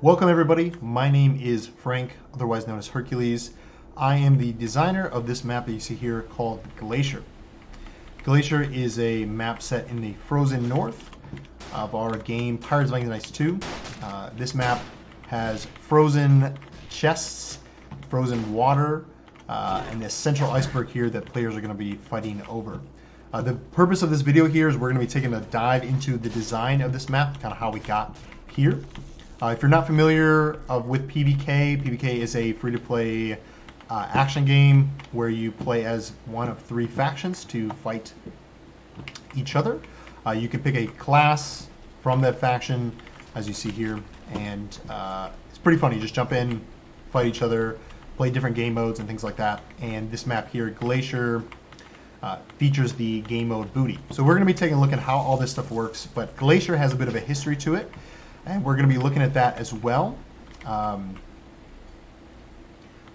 Welcome everybody, my name is Frank, otherwise known as Hurtcules. I am the designer of this map that you see here called Glacier. Glacier is a map set in the frozen north of our game Pirates, Vikings and Knights 2. This map has frozen chests, frozen water, and this central iceberg here that players are going to be fighting over. The purpose of this video here is we're going to be taking a dive into the design of this map, kind of how we got here. If you're not familiar with PvK, PvK is a free-to-play action game where you play as one of three factions to fight each other. You can pick a class from that faction, as you see here, and it's pretty fun. You just jump in, fight each other, play different game modes and things like that. And this map here, Glacier, features the game mode Booty. So we're going to be taking a look at how all this stuff works, but Glacier has a bit of a history to it. And we're going to be looking at that as well, kind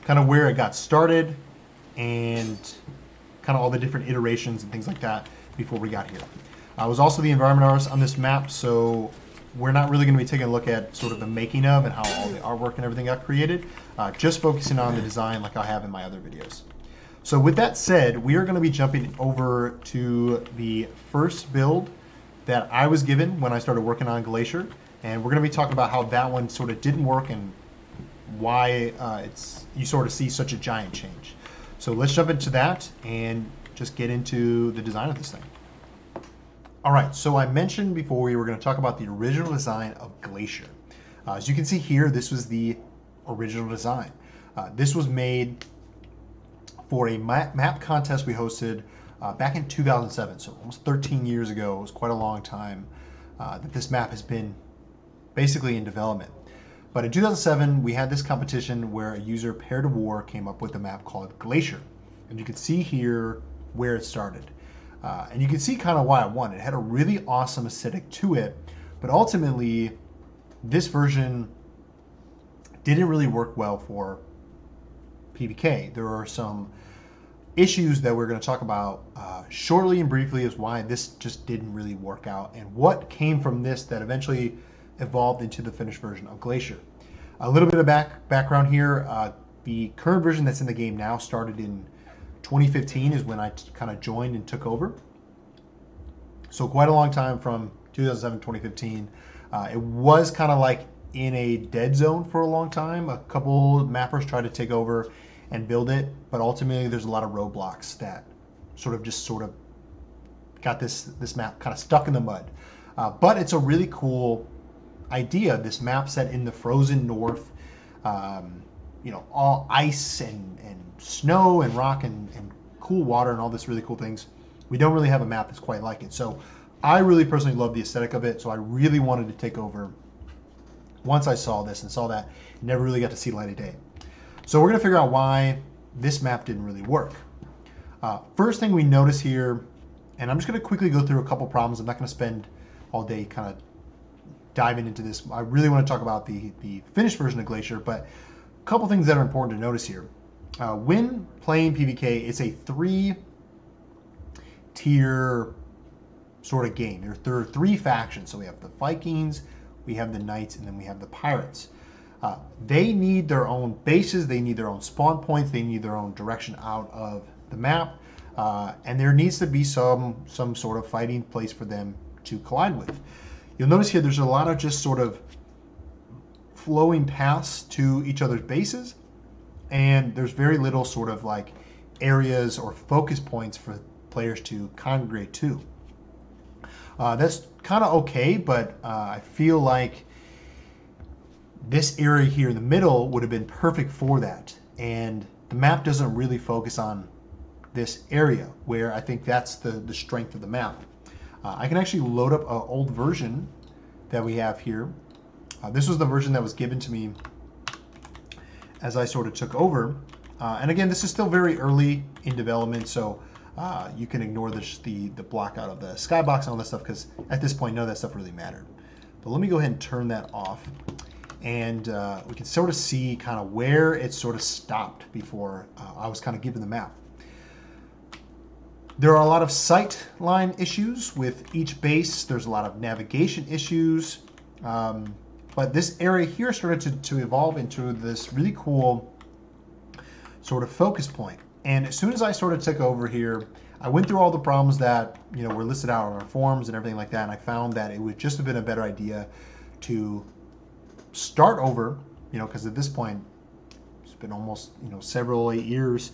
of where it got started and kind of all the different iterations and things like that before we got here. I was also the environment artist on this map, so we're not really going to be taking a look at sort of the making of and how all the artwork and everything got created, just focusing on the design like I have in my other videos. So with that said, we are going to be jumping over to the first build that I was given when I started working on Glacier. And we're going to be talking about how that one sort of didn't work and why you sort of see such a giant change. So let's jump into that and just get into the design of this thing. All right, so I mentioned before we were going to talk about the original design of Glacier. As you can see here, this was the original design. This was made for a map contest we hosted back in 2007, so almost 13 years ago. It was quite a long time that this map has been basically in development. But in 2007, we had this competition where a user paired to war came up with a map called Glacier. And you can see here where it started. And you can see kind of why it won. It had a really awesome aesthetic to it, but ultimately, this version didn't really work well for PvK. There are some issues that we're going to talk about shortly and briefly as why this just didn't really work out and what came from this that eventually evolved into the finished version of Glacier. A little bit of background here. The current version that's in the game now started in 2015 is when I kind of joined and took over. So quite a long time from 2007 to 2015. It was kind of like in a dead zone for a long time. A couple mappers tried to take over and build it, but ultimately there's a lot of roadblocks that sort of got this map kind of stuck in the mud. But it's a really cool idea, this map set in the frozen north, all ice and snow and rock and cool water and all this really cool things. We don't really have a map that's quite like it. So I really personally love the aesthetic of it, so I really wanted to take over once I saw this and saw that. Never really got to see light of day. So we're going to figure out why this map didn't really work. First thing we notice here, and I'm just going to quickly go through a couple problems. I'm not going to spend all day kind of diving into this. I really want to talk about the finished version of Glacier, but a couple things that are important to notice here. When playing PvK, it's a three-tier sort of game. There are three factions. So we have the Vikings, we have the Knights, and then we have the Pirates. They need their own bases, they need their own spawn points, they need their own direction out of the map, and there needs to be some sort of fighting place for them to collide with. You'll notice here there's a lot of just sort of flowing paths to each other's bases, and there's very little sort of like areas or focus points for players to congregate to. That's kind of okay, but I feel like this area here in the middle would have been perfect for that, and the map doesn't really focus on this area where I think that's the strength of the map. I can actually load up an old version that we have here. This was the version that was given to me as I sort of took over. And again, this is still very early in development, so you can ignore the block out of the skybox and all that stuff, because at this point, none of that stuff really mattered. But let me go ahead and turn that off. And we can sort of see kind of where it sort of stopped before I was kind of given the map. There are a lot of sight line issues with each base. There's a lot of navigation issues. But this area here started to evolve into this really cool sort of focus point. And as soon as I sort of took over here, I went through all the problems that were listed out on our forums and everything like that, and I found that it would just have been a better idea to start over, because at this point it's been almost several 8 years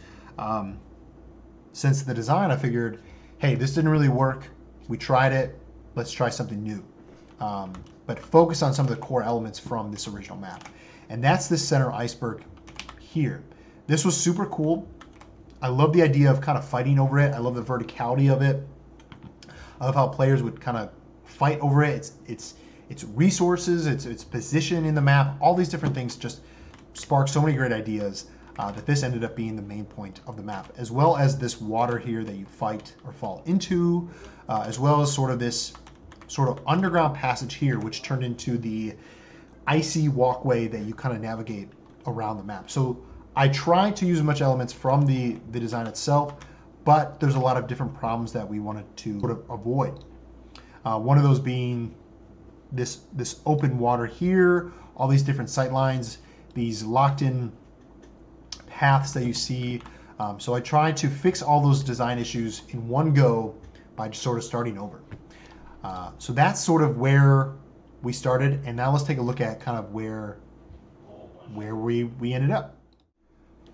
since the design. I figured, hey, this didn't really work. We tried it. Let's try something new. But focus on some of the core elements from this original map, and that's this Center Iceberg here. This was super cool. I love the idea of kind of fighting over it. I love the verticality of it. I love how players would kind of fight over it. Its resources, its position in the map, all these different things just sparked so many great ideas that this ended up being the main point of the map, as well as this water here that you fight or fall into, as well as sort of this sort of underground passage here, which turned into the icy walkway that you kind of navigate around the map. So I tried to use as much elements from the design itself, but there's a lot of different problems that we wanted to sort of avoid. One of those being this open water here, all these different sight lines, these locked in paths that you see. So I tried to fix all those design issues in one go by just sort of starting over. So that's sort of where we started, and now let's take a look at kind of where we ended up.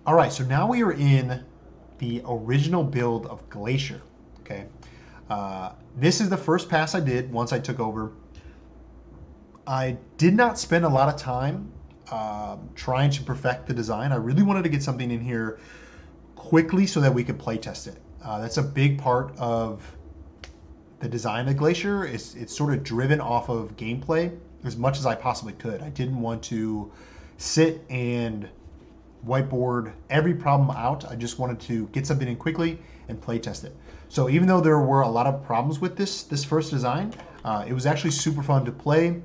All right, so now we are in the original build of Glacier. Okay, this is the first pass I did once I took over. I did not spend a lot of time trying to perfect the design. I really wanted to get something in here quickly so that we could play test it. That's a big part of the design of Glacier. It's sort of driven off of gameplay as much as I possibly could. I didn't want to sit and whiteboard every problem out. I just wanted to get something in quickly and play test it. So even though there were a lot of problems with this first design, it was actually super fun to play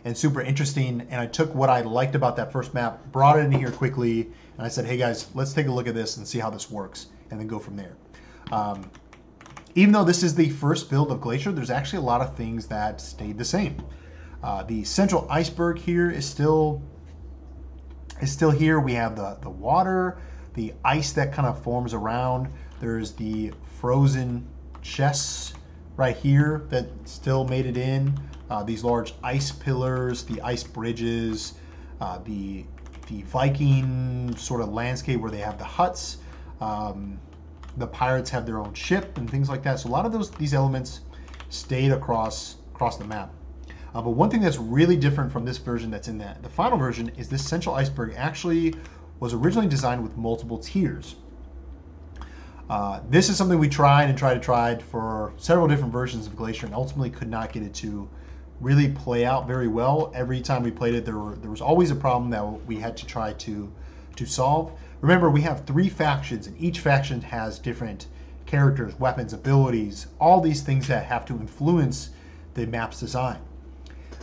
and super interesting. And I took what I liked about that first map, brought it in here quickly, and I said, hey guys, let's take a look at this and see how this works, and then go from there. Even though this is the first build of Glacier, there's actually a lot of things that stayed the same. The central iceberg here is still here. We have the water, the ice that kind of forms around. There's the frozen chests right here that still made it in. These large ice pillars, the ice bridges, the Viking sort of landscape where they have the huts. The pirates have their own ship and things like that. So a lot of these elements stayed across the map. But one thing that's really different from this version that's in the final version is this central iceberg actually was originally designed with multiple tiers. This is something we tried for several different versions of Glacier and ultimately could not get it to really play out very well. Every time we played it, there was always a problem that we had to try to solve. Remember, we have 3 factions, and each faction has different characters, weapons, abilities, all these things that have to influence the map's design.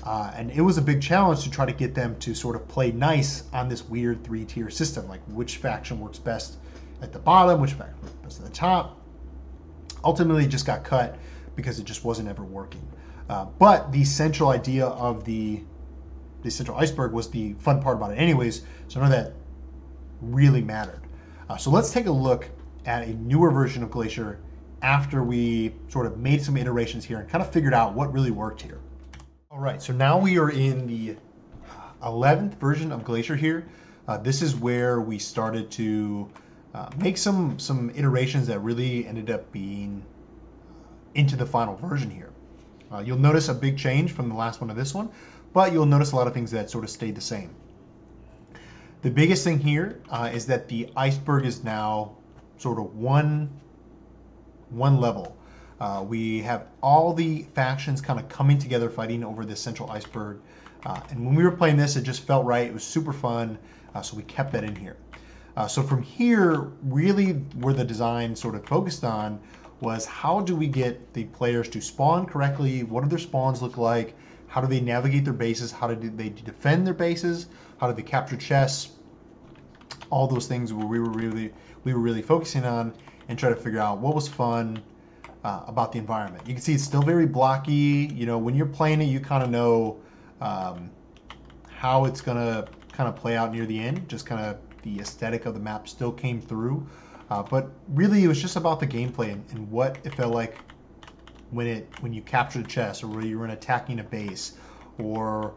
And it was a big challenge to try to get them to sort of play nice on this weird 3-tier system, like which faction works best at the bottom, which faction works best at the top. Ultimately, it just got cut because it just wasn't ever working. But the central idea of the central iceberg was the fun part about it anyways, so none of that really mattered. So let's take a look at a newer version of Glacier after we sort of made some iterations here and kind of figured out what really worked here. All right, so now we are in the 11th version of Glacier here. This is where we started to make some iterations that really ended up being into the final version here. You'll notice a big change from the last one to this one, but you'll notice a lot of things that sort of stayed the same. The biggest thing here is that the iceberg is now sort of one level. We have all the factions kind of coming together fighting over this central iceberg. And when we were playing this, it just felt right. It was super fun. So we kept that in here. So from here, really where the design sort of focused on was how do we get the players to spawn correctly? What do their spawns look like? How do they navigate their bases? How do they defend their bases? How do they capture chests? All those things where we were really focusing on and try to figure out what was fun about the environment. You can see it's still very blocky. You know, when you're playing it, you kind of know How it's going to kind of play out near the end, just kind of the aesthetic of the map still came through. But really, it was just about the gameplay and what it felt like when you captured a chest, or when you were attacking a base, or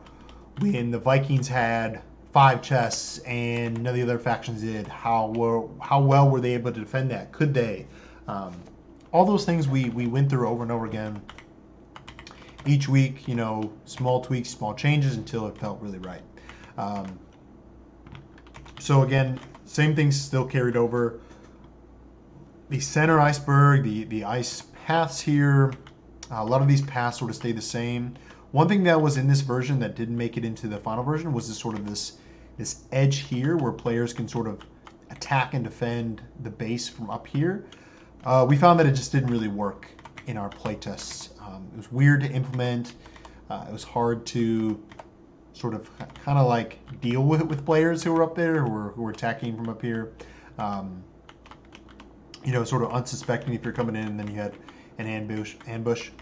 when the Vikings had 5 chests and none of the other factions did. How well were they able to defend that? Could they? All those things we went through over and over again. Each week, small tweaks, small changes until it felt really right. So again, same things still carried over. The Center Iceberg, the ice paths here, a lot of these paths sort of stay the same. One thing that was in this version that didn't make it into the final version was this edge here where players can sort of attack and defend the base from up here. We found that it just didn't really work in our playtests. It was weird to implement. It was hard to sort of kind of like deal with players who were up there, who were attacking from up here. Sort of unsuspecting if you're coming in, and then you had an ambush.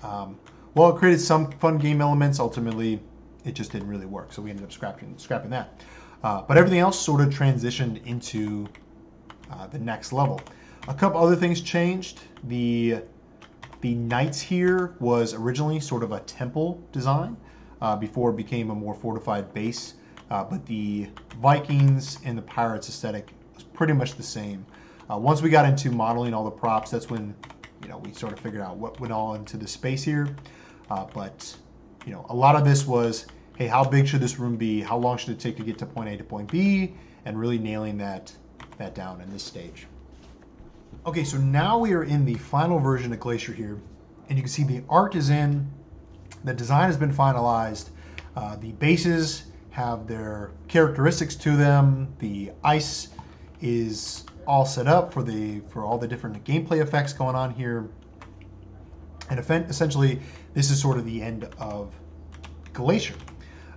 Well, it created some fun game elements. Ultimately, it just didn't really work, so we ended up scrapping that. But everything else sort of transitioned into the next level. A couple other things changed. The Knights here was originally sort of a temple design before it became a more fortified base. But the Vikings and the Pirates aesthetic was pretty much the same. Once we got into modeling all the props, that's when we sort of figured out what went all into the space here. But a lot of this was, hey, how big should this room be? How long should it take to get to point A to point B? And really nailing that down in this stage. Okay, so now we are in the final version of Glacier here, and you can see the art is in, the design has been finalized, the bases have their characteristics to them, the ice is all set up for all the different gameplay effects going on here, and essentially this is sort of the end of Glacier.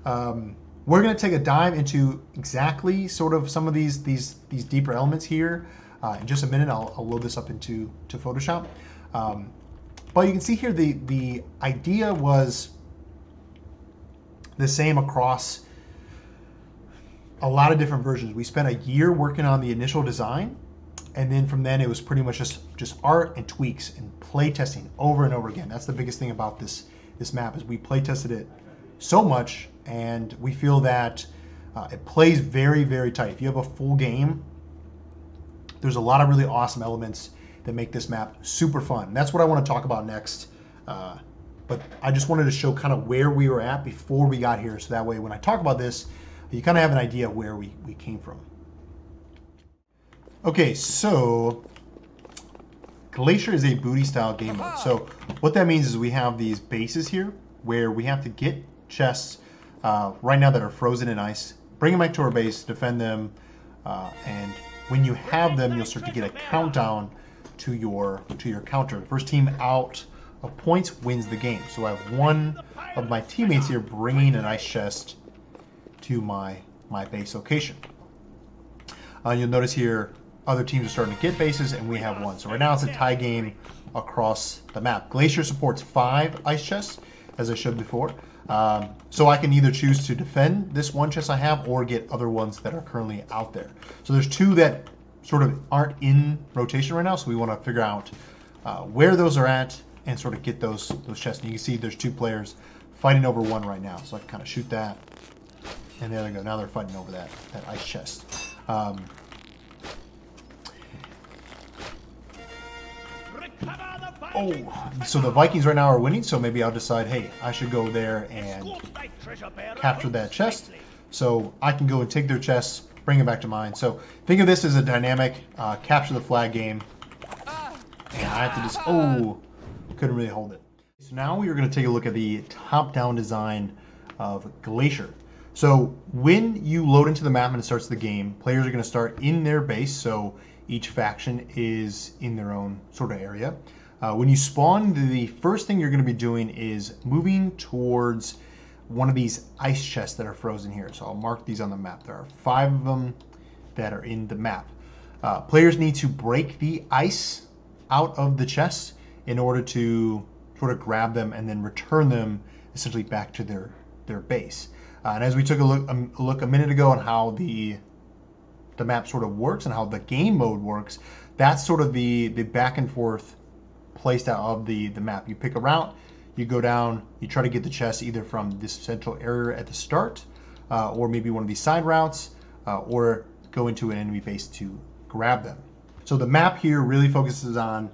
We're going to take a dive into exactly sort of some of these deeper elements here. In just a minute, I'll load this up into Photoshop. But you can see here the idea was the same across a lot of different versions. We spent a year working on the initial design, and then from then it was pretty much just art and tweaks and play testing over and over again. That's the biggest thing about this map, is we play tested it so much, and we feel that it plays very, very tight. If you have a full game, there's a lot of really awesome elements that make this map super fun. And that's what I want to talk about next. But I just wanted to show kind of where we were at before we got here, so that way when I talk about this, you kind of have an idea of where we came from. Okay, so Glacier is a booty style game mode. So what that means is we have these bases here where we have to get chests right now that are frozen in ice, bring them back to our base, defend them, and when you have them, you'll start to get a countdown to your counter. The first team out of points wins the game. So I have one of my teammates here bringing an ice chest to my base location. You'll notice here other teams are starting to get bases, and we have one. So right now it's a tie game across the map. Glacier supports 5 ice chests, as I showed before. So I can either choose to defend this one chest I have or get other ones that are currently out there. So there's 2 that sort of aren't in rotation right now, so we want to figure out where those are at and sort of get those chests. And you can see there's 2 players fighting over one right now. So I can kind of shoot that, and there they go. Now they're fighting over that ice chest. So the Vikings right now are winning, so maybe I'll decide, hey, I should go there and capture that chest. So I can go and take their chests, bring them back to mine. So think of this as a dynamic capture the flag game. And I have to just, couldn't really hold it. So now we are going to take a look at the top-down design of Glacier. So when you load into the map and it starts the game, players are going to start in their base, so each faction is in their own sort of area. When you spawn, the first thing you're going to be doing is moving towards one of these ice chests that are frozen here. So I'll mark these on the map. There are 5 of them that are in the map. Players need to break the ice out of the chests in order to sort of grab them and then return them essentially back to their their base. And as we took a look a minute ago on how the map sort of works and how the game mode works, that's sort of the back and forth playstyle of the map. You pick a route, you go down, you try to get the chest either from this central area at the start, or maybe one of these side routes, or go into an enemy base to grab them. So the map here really focuses on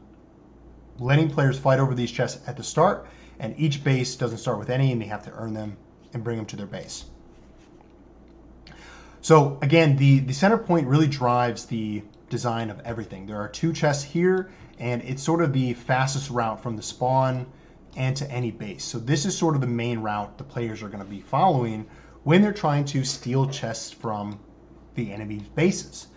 letting players fight over these chests at the start, and each base doesn't start with any, and they have to earn them and bring them to their base. So again, the center point really drives the design of everything. There are 2 chests here, and it's sort of the fastest route from the spawn and to any base. So this is sort of the main route the players are going to be following when they're trying to steal chests from the enemy's bases.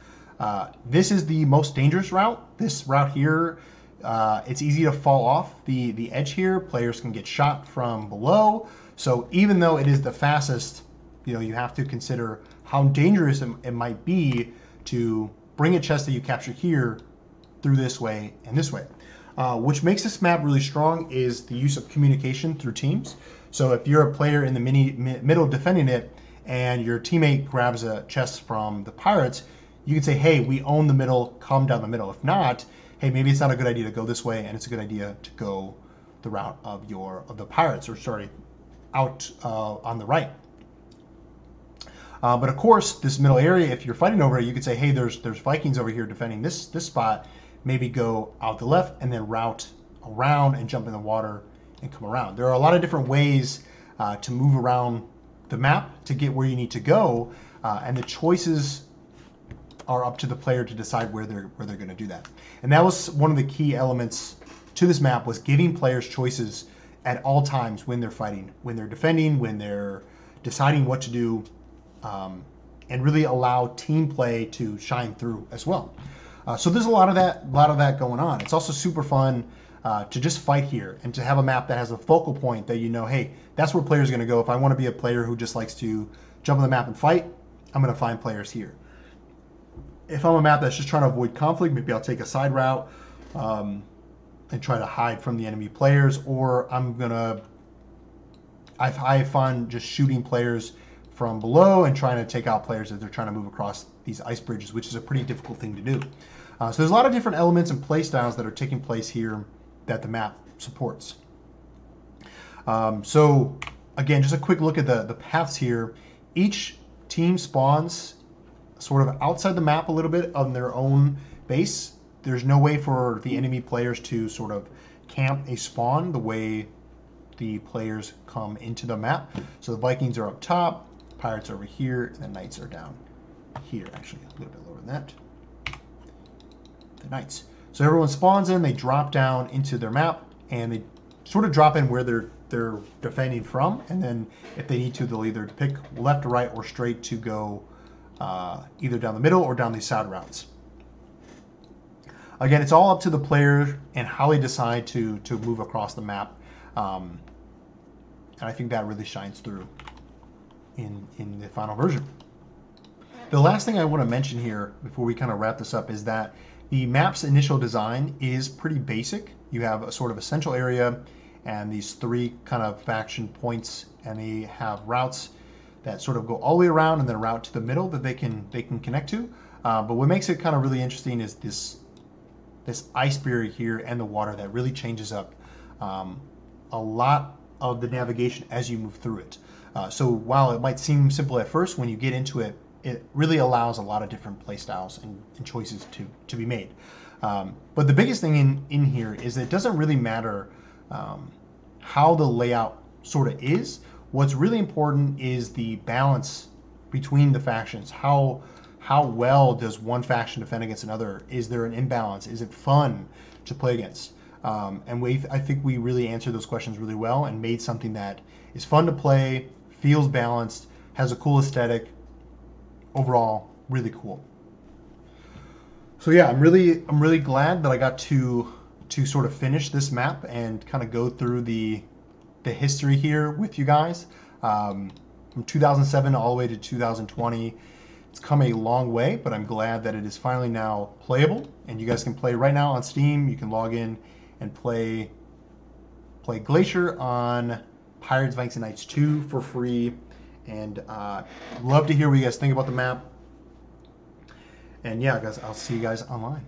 This is the most dangerous route. This route here, it's easy to fall off the edge here. Players can get shot from below. So even though it is the fastest, you have to consider how dangerous it might be to bring a chest that you capture here through this way and this way. Which makes this map really strong is the use of communication through teams. So if you're a player in the middle defending it and your teammate grabs a chest from the pirates, you can say, hey, we own the middle, come down the middle. If not, hey, maybe it's not a good idea to go this way, and it's a good idea to go the route of the pirates, or sorry, out on the right. But of course, this middle area, if you're fighting over it, you could say, hey, there's Vikings over here defending this spot. Maybe go out the left and then route around and jump in the water and come around. There are a lot of different ways to move around the map to get where you need to go, and the choices are up to the player to decide where they're going to do that. And that was one of the key elements to this map, was giving players choices at all times when they're fighting, when they're defending, when they're deciding what to do, and really allow team play to shine through as well. So there's a lot of that going on. It's also super fun to just fight here and to have a map that has a focal point that hey, that's where players are going to go. If I want to be a player who just likes to jump on the map and fight, I'm going to find players here. If I'm a map that's just trying to avoid conflict, maybe I'll take a side route and try to hide from the enemy players, or I have fun just shooting players from below and trying to take out players as they're trying to move across these ice bridges, which is a pretty difficult thing to do. So there's a lot of different elements and play styles that are taking place here that the map supports. So again, just a quick look at the paths here. Each team spawns sort of outside the map a little bit on their own base. There's no way for the enemy players to sort of camp a spawn the way the players come into the map. So the Vikings are up top, Pirates are over here, and the Knights are down here, actually a little bit lower than that. The Knights. So everyone spawns in, they drop down into their map, and they sort of drop in where they're defending from, and then if they need to, they'll either pick left or right or straight to go either down the middle or down these side routes. Again, it's all up to the player and how they decide to move across the map, and I think that really shines through in the final version. The last thing I want to mention here before we kind of wrap this up is that the map's initial design is pretty basic. You have a sort of a central area and these 3 kind of faction points, and they have routes that sort of go all the way around and then a route to the middle that they can connect to. But what makes it kind of really interesting is this ice barrier here and the water that really changes up a lot of the navigation as you move through it. So while it might seem simple at first, when you get into it, it really allows a lot of different play styles and choices to be made. But the biggest thing in here is that it doesn't really matter how the layout sort of is. What's really important is the balance between the factions. How well does one faction defend against another? Is there an imbalance? Is it fun to play against? And I think we really answered those questions really well and made something that is fun to play, feels balanced, has a cool aesthetic. Overall, really cool. So yeah, I'm really glad that I got to sort of finish this map and kind of go through the history here with you guys. From 2007 all the way to 2020. It's come a long way, but I'm glad that it is finally now playable, and you guys can play right now on Steam. You can log in and play Glacier on Pirates, Vikings and Knights 2 for free. And love to hear what you guys think about the map. And yeah, guys, I'll see you guys online.